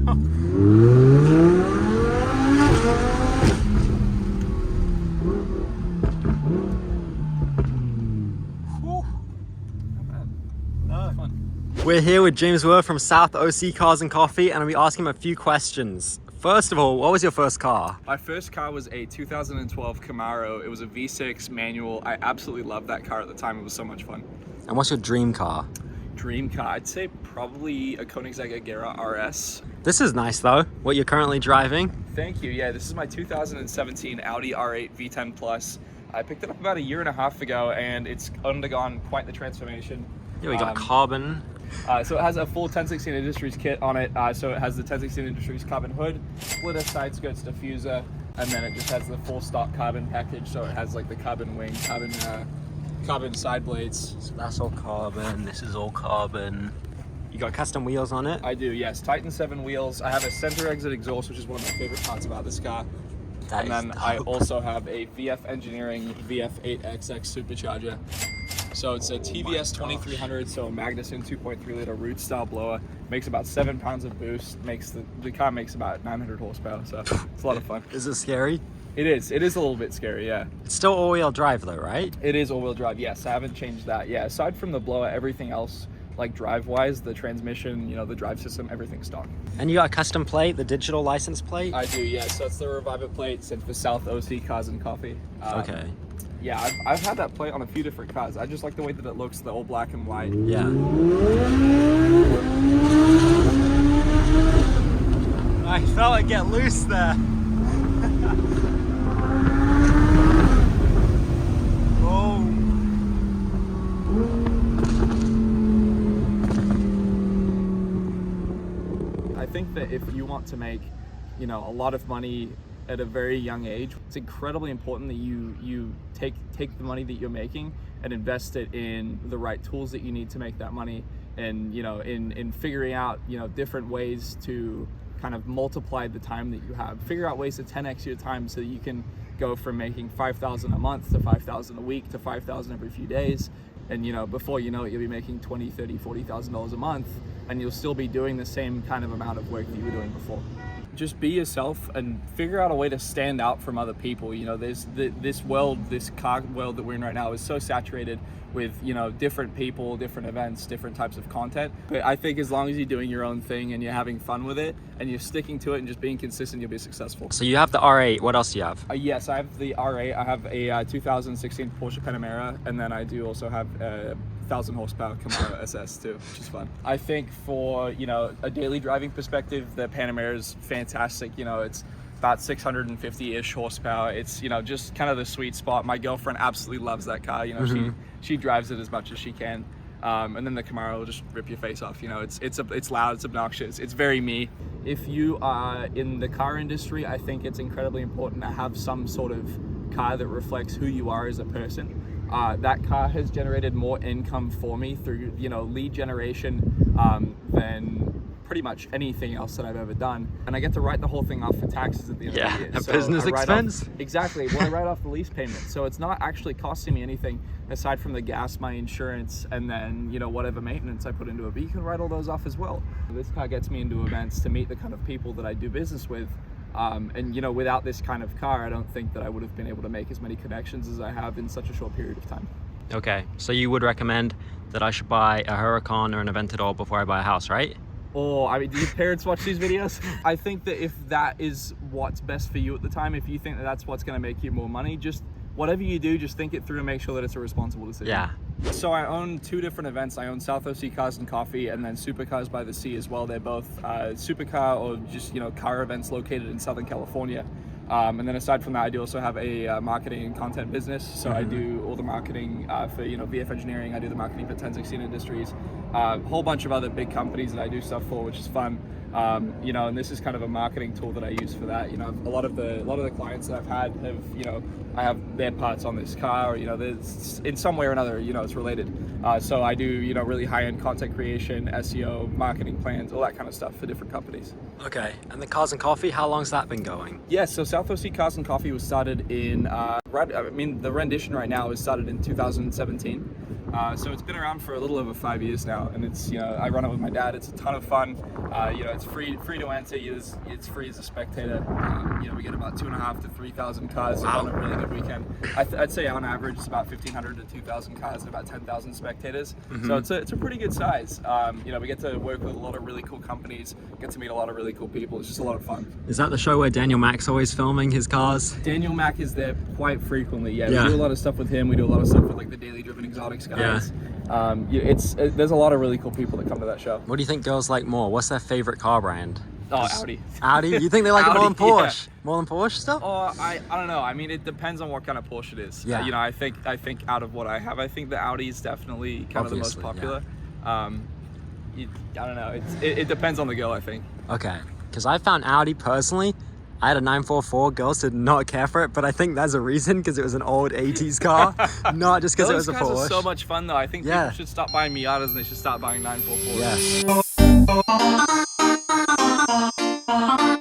We're here with James Wehr from SouthOCcars&coffee, and I'll be asking him a few questions. First of all, what was your first car? My first car was a 2012 Camaro. It was a V6 manual. I absolutely loved that car at the time. It was so much fun. And what's your dream car? Dream car, I'd say probably a Koenigsegg RS. This is nice though, what you're currently driving. Thank you. Yeah, this is my 2017 Audi R8 V10 Plus. I picked it up about a year and a half ago, and it's undergone quite the transformation. Yeah, we got carbon. So it has a full 1016 Industries kit on it. So it has the 1016 Industries carbon hood, splitter, side skirts, diffuser, and then it just has the full stock carbon package. So it has like the carbon wing, carbon side blades. So that's all carbon, this is all carbon. You got custom wheels on it? I do, yes. Titan 7 wheels. I have a center exit exhaust, which is one of my favorite parts about this car. And then I also have a VF Engineering VF8XX supercharger. So it's a TVS 2300, so a Magnuson 2.3 liter root style blower. Makes about 7 pounds of boost. Makes the car makes about 900 horsepower, so it's a lot of fun. Is it scary? It is a little bit scary, yeah. It's still all-wheel drive though, right? It is all-wheel drive, yes. I haven't changed that. Yeah, aside from the blower, everything else, like drive-wise, the transmission, you know, the drive system, everything's stock. And you got a custom plate, the digital license plate? I do, yeah. So it's the Reviver plate, sent for SouthOCcars&coffee. Okay. Yeah, I've had that plate on a few different cars. I just like the way that it looks, the all black and white. Yeah. I felt it get loose there. Oh. I think that if you want to make, you know, a lot of money at a very young age, it's incredibly important that you take the money that you're making and invest it in the right tools that you need to make that money, and you know, in figuring out, you know, different ways to kind of multiply the time that you have. Figure out ways to 10x your time so that you can go from making $5,000 a month to $5,000 a week to $5,000 every few days. And you know, before you know it, you'll be making $20,000, $30,000, $40,000 a month, and you'll still be doing the same kind of amount of work that you were doing before. Just be yourself and figure out a way to stand out from other people. You know, there's this world, this car world that we're in right now is so saturated with, you know, different people, different events, different types of content. But I think as long as you're doing your own thing and you're having fun with it and you're sticking to it and just being consistent, you'll be successsul. So you have the R8, what else do you have? Yes, I have the R8. I have a 2016 Porsche Panamera, and then I do also have a 1,000 horsepower Camaro SS too, which is fun. I think for, you know, a daily driving perspective, the Panamera is fantastic. You know, it's about 650-ish horsepower. It's, you know, just kind of the sweet spot. My girlfriend absolutely loves that car. You know, she drives it as much as she can. And then the Camaro will just rip your face off. You know, it's loud, it's obnoxious, it's very me. If you are in the car industry, I think it's incredibly important to have some sort of car that reflects who you are as a person. That car has generated more income for me through, you know, lead generation than pretty much anything else that I've ever done. And I get to write the whole thing off for taxes at the end of the year. A business expense? Exactly, when I write off the lease payment. So it's not actually costing me anything aside from the gas, my insurance, and then, you know, whatever maintenance I put into it. But you can write all those off as well. This car gets me into events to meet the kind of people that I do business with. And you know, without this kind of car, I don't think that I would have been able to make as many connections as I have in such a short period of time. Okay, so you would recommend that I should buy a Huracan or an Aventador before I buy a house, right? Or, I mean, do your parents watch these videos? I think that if that is what's best for you at the time, if you think that that's what's going to make you more money, just whatever you do, just think it through and make sure that it's a responsible decision. Yeah. So I own two different events. I own SouthOCcars&coffee and then Supercars by the Sea as well. They're both supercar or just, you know, car events located in Southern California. And then aside from that, I do also have a marketing and content business. So I do all the marketing for, you know, VF Engineering. I do the marketing for 1016 Industries, a whole bunch of other big companies that I do stuff for, which is fun. You know, and this is kind of a marketing tool that I use for that. You know, a lot of the clients that I've had have, you know, I have their parts on this car, or, you know, there's in some way or another, you know, it's related. So I do, you know, really high-end content creation, SEO, marketing plans, all that kind of stuff for different companies. Okay, and the Cars and Coffee, how long's that been going? Yes, so SouthOCcars&coffee was started in, the rendition right now was started in 2017. So it's been around for a little over 5 years now, and it's, you know, I run it with my dad. It's a ton of fun. You know, it's free to enter. It's free as a spectator. You know, we get about 2,500 to 3,000 cars on a really good weekend. I'd say on average it's about 1,500 to 2,000 cars and about 10,000 spectators. So it's a pretty good size. You know, we get to work with a lot of really cool companies, get to meet a lot of really cool people. It's just a lot of fun. Is that the show where Daniel Mack's always filming his cars? Daniel Mack is there quite frequently. Yeah, we do a lot of stuff with him. We do a lot of stuff with like the Daily Driven Exotics guys. There's a lot of really cool people that come to that show. What do you think girls like more? What's their favorite car brand? Oh, Audi. Audi? You think they like it more than Audi, Porsche? Yeah. More than Porsche stuff? Oh, I don't know. I mean, it depends on what kind of Porsche it is. Yeah. You know, I think out of what I have, I think the Audi is definitely kind of the most popular. Yeah. I don't know. It depends on the girl, I think. Okay, because I found Audi personally. I had a 944, girls did not care for it, but I think there's a reason, because it was an old 80s car, not just because it was a Porsche. Those cars are so much fun though. I think people should stop buying Miatas and they should start buying 944s. Yes.